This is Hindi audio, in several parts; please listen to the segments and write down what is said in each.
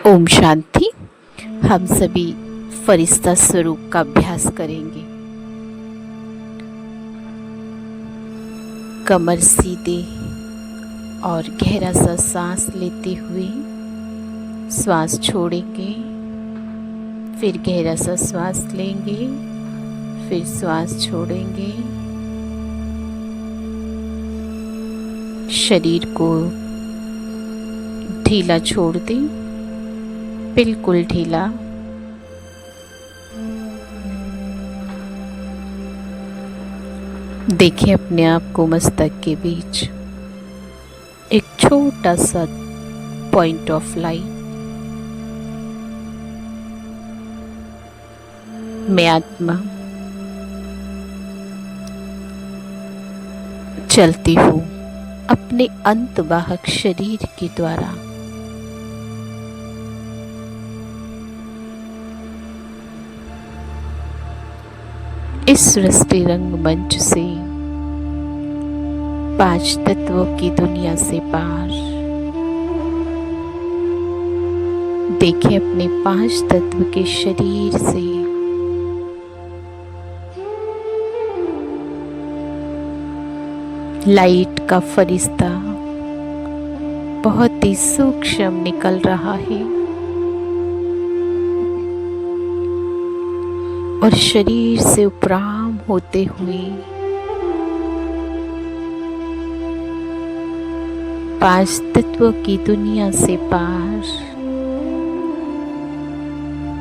ओम शांति। हम सभी फरिश्ता स्वरूप का अभ्यास करेंगे। कमर सीधे और गहरा सा सांस लेते हुए श्वास छोड़ेंगे, फिर गहरा सा श्वास लेंगे, फिर श्वास छोड़ेंगे। शरीर को ढीला छोड़ दें, बिल्कुल ढीला। देखें अपने आप को मस्तक के बीच एक छोटा सा पॉइंट ऑफ लाइट। मैं आत्मा चलती हूँ अपने अंतवाहक शरीर के द्वारा। इस सृष्टि रंगमंच से 5 तत्वों की दुनिया से पार। देखें अपने 5 तत्व के शरीर से लाइट का फरिश्ता बहुत ही सूक्ष्म निकल रहा है और शरीर से उपराम होते हुए 5 तत्वों की दुनिया से पार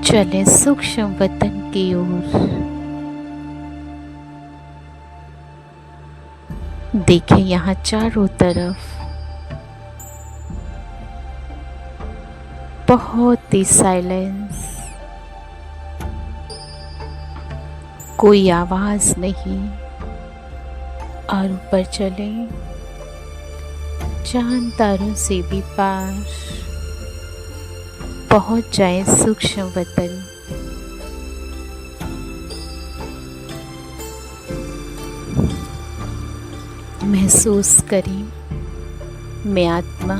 चले सूक्ष्म वतन की ओर। देखें यहाँ चारों तरफ बहुत ही साइलेंस, कोई आवाज नहीं। और ऊपर चले चांद तारों से भी पार पहुंच जाए सूक्ष्म वतन। महसूस करें मैं आत्मा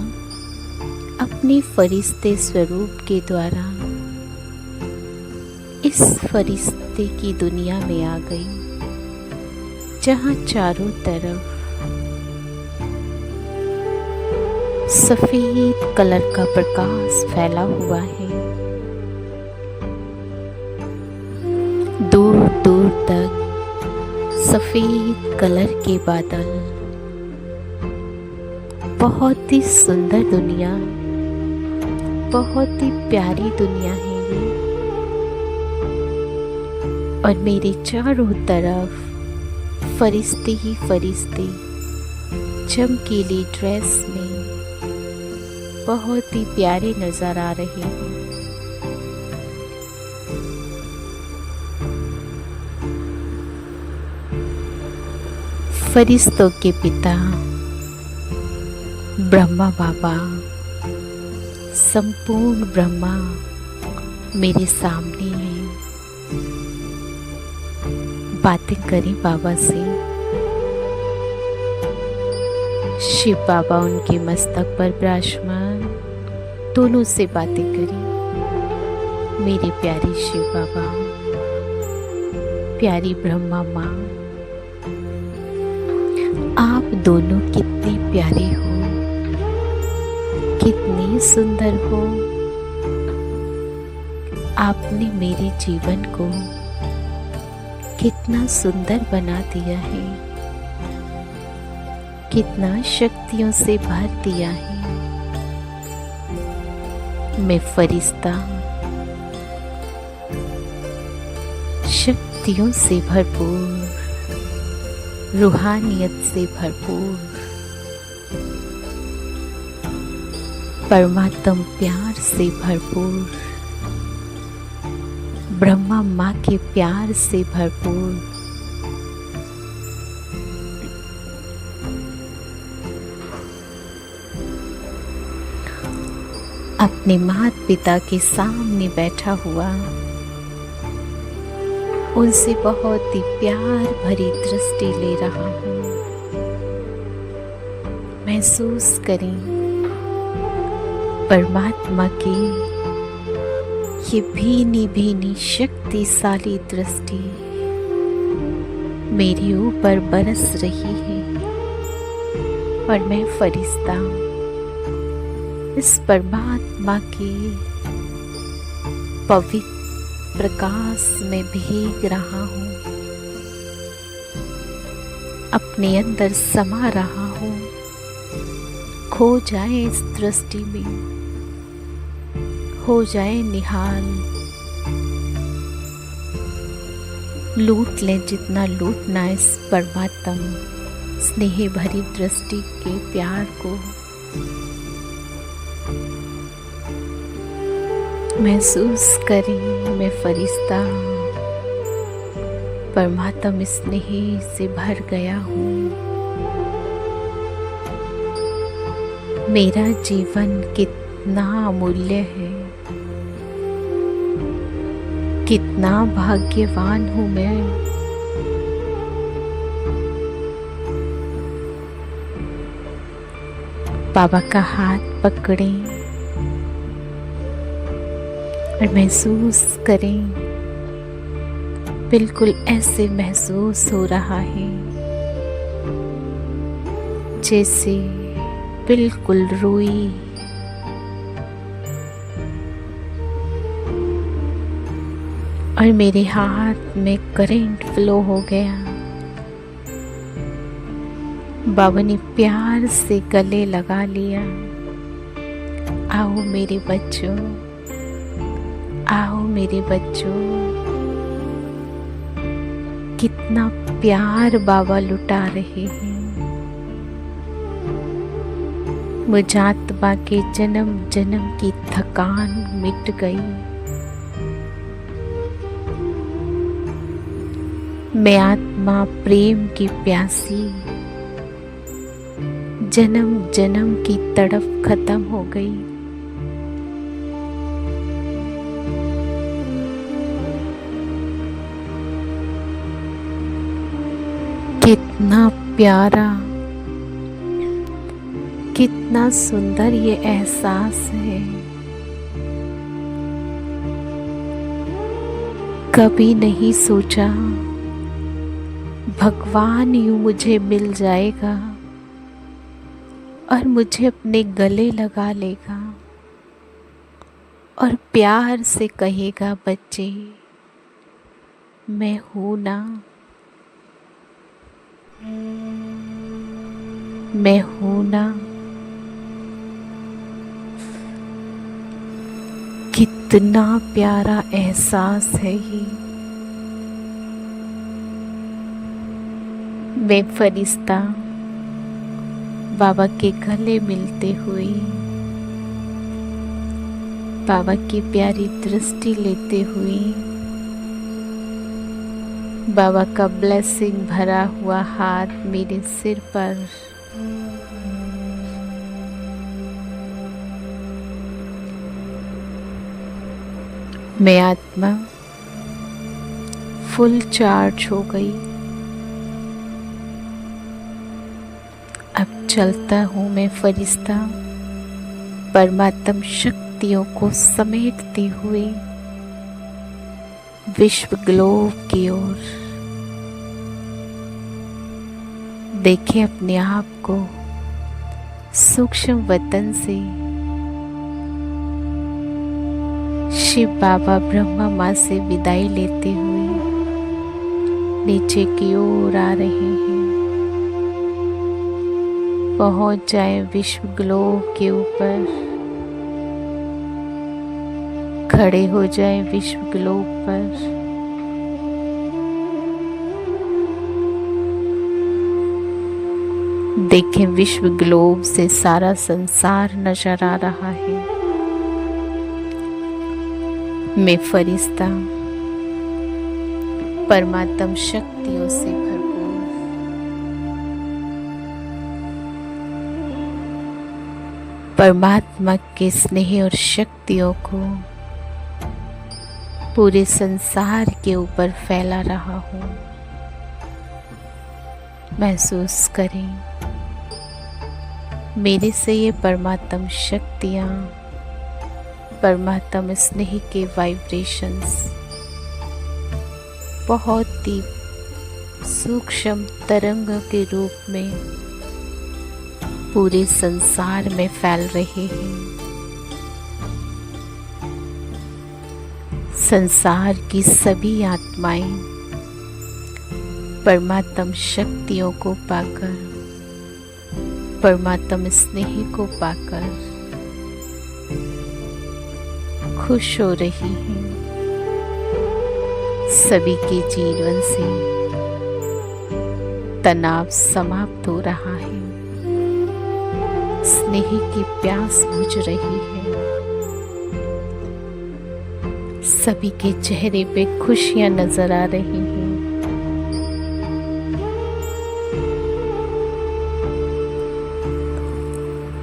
अपने फरिश्ते स्वरूप के द्वारा इस फरिश्ते की दुनिया में आ गई, जहाँ चारों तरफ सफेद कलर का प्रकाश फैला हुआ है। दूर दूर तक सफेद कलर के बादल, बहुत ही सुंदर दुनिया, बहुत ही प्यारी दुनिया है ये। और मेरे चारों तरफ फरिश्ते ही फरिश्ते चमकीली ड्रेस में बहुत ही प्यारे नजर आ रहे हैं। फरिश्तों के पिता ब्रह्मा बाबा, संपूर्ण ब्रह्मा मेरे सामने है। बातें करें बाबा से। शिव बाबा उनके मस्तक पर विराजमान, दोनों से बातें करें। मेरे प्यारे शिव बाबा, प्यारी ब्रह्मा माँ, आप दोनों कितने प्यारे हो, कितने सुंदर हो। आपने मेरे जीवन को कितना सुंदर बना दिया है, कितना शक्तियों से भर दिया है। मैं फरिश्ता शक्तियों से भरपूर, रूहानियत से भरपूर, परमात्म प्यार से भरपूर, ब्रह्मा माँ के प्यार से भरपूर। अपने माता पिता के सामने बैठा हुआ उनसे बहुत ही प्यार भरी दृष्टि ले रहा हूँ। महसूस करें परमात्मा की ये भीनी भीनी शक्तिशाली दृष्टि मेरे ऊपर बरस रही है और मैं फरिश्ता इस परमात्मा के पवित्र प्रकाश में भीग रहा हूँ, अपने अंदर समा रहा हूँ। खो जाए इस दृष्टि में, हो जाए निहाल, लूट ले जितना लूटना इस परमात्म स्नेह भरी दृष्टि के प्यार को। महसूस करें मैं फरिश्ता परमात्म स्नेह से भर गया हूँ। मेरा जीवन कितना अमूल्य है, कितना भाग्यवान हूँ मैं। बाबा का हाथ पकड़ें और महसूस करें, बिल्कुल ऐसे महसूस हो रहा है जैसे बिल्कुल रुई और मेरे हाथ में करंट फ्लो हो गया। बाबा ने प्यार से गले लगा लिया। आओ मेरे बच्चों, आओ मेरे बच्चों। कितना प्यार बाबा लुटा रहे हैं। मुझ आत्मा के जन्म जन्म की थकान मिट गई। मैं आत्मा प्रेम की प्यासी, जन्म जन्म की तड़प खत्म हो गई। कितना प्यारा, कितना सुंदर ये एहसास है। कभी नहीं सोचा भगवान यूं मुझे मिल जाएगा और मुझे अपने गले लगा लेगा और प्यार से कहेगा, बच्चे मैं हूं ना, मैं हूं ना। कितना प्यारा एहसास है ये। मैं फरिश्ता बाबा के गले मिलते हुए, बाबा की प्यारी दृष्टि लेते हुए, बाबा का ब्लेसिंग भरा हुआ हाथ मेरे सिर पर मैं आत्मा फुल चार्ज हो गई। अब चलता हूँ मैं फरिश्ता परमात्म शक्तियों को समेटते हुए विश्व ग्लोब की ओर। देखें अपने आप को सूक्ष्म वतन से शिव बाबा ब्रह्मा माँ से विदाई लेते हुए नीचे की ओर आ रहे हैं। पहुंच जाए विश्व ग्लोब के ऊपर, खड़े हो जाए विश्व ग्लोब पर। देखें विश्व ग्लोब से सारा संसार नजर आ रहा है। मैं फरिश्ता परमात्म शक्तियों से भरपूर, परमात्मा के स्नेह और शक्तियों को पूरे संसार के ऊपर फैला रहा हूँ। महसूस करें मेरे से ये परमात्म शक्तियाँ परमात्मा स्नेह के वाइब्रेशंस बहुत ही सूक्ष्म तरंग के रूप में पूरे संसार में फैल रहे हैं। संसार की सभी आत्माएं परमात्म शक्तियों को पाकर, परमात्म स्नेह को पाकर खुश हो रही हैं। सभी के जीवन से तनाव समाप्त हो रहा है, स्नेह की प्यास बुझ रही है, सभी के चेहरे पे खुशियां नजर आ रही हैं।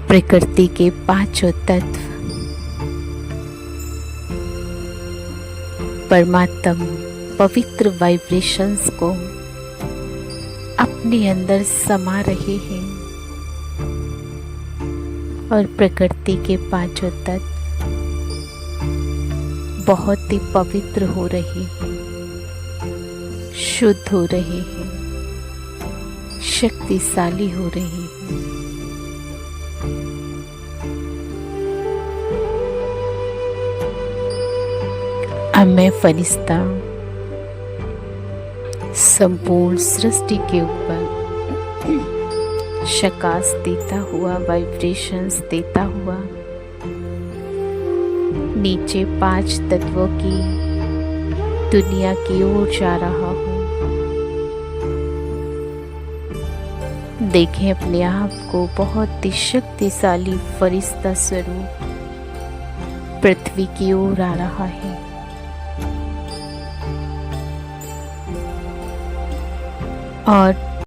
प्रकृति के पांचों तत्व परमात्म पवित्र वाइब्रेशंस को अपने अंदर समा रहे हैं और प्रकृति के पांचों तत्व बहुत ही पवित्र हो रहे हैं, शुद्ध हो रहे हैं, शक्तिशाली हो रहे हैं। अब मैं फरिश्ता संपूर्ण सृष्टि के ऊपर शकाश देता हुआ, वाइब्रेशंस देता हुआ नीचे 5 तत्वों की दुनिया की ओर जा रहा हूँ। देखें अपने आप को बहुत ही शक्तिशाली फरिश्ता स्वरूप पृथ्वी की ओर आ रहा है। और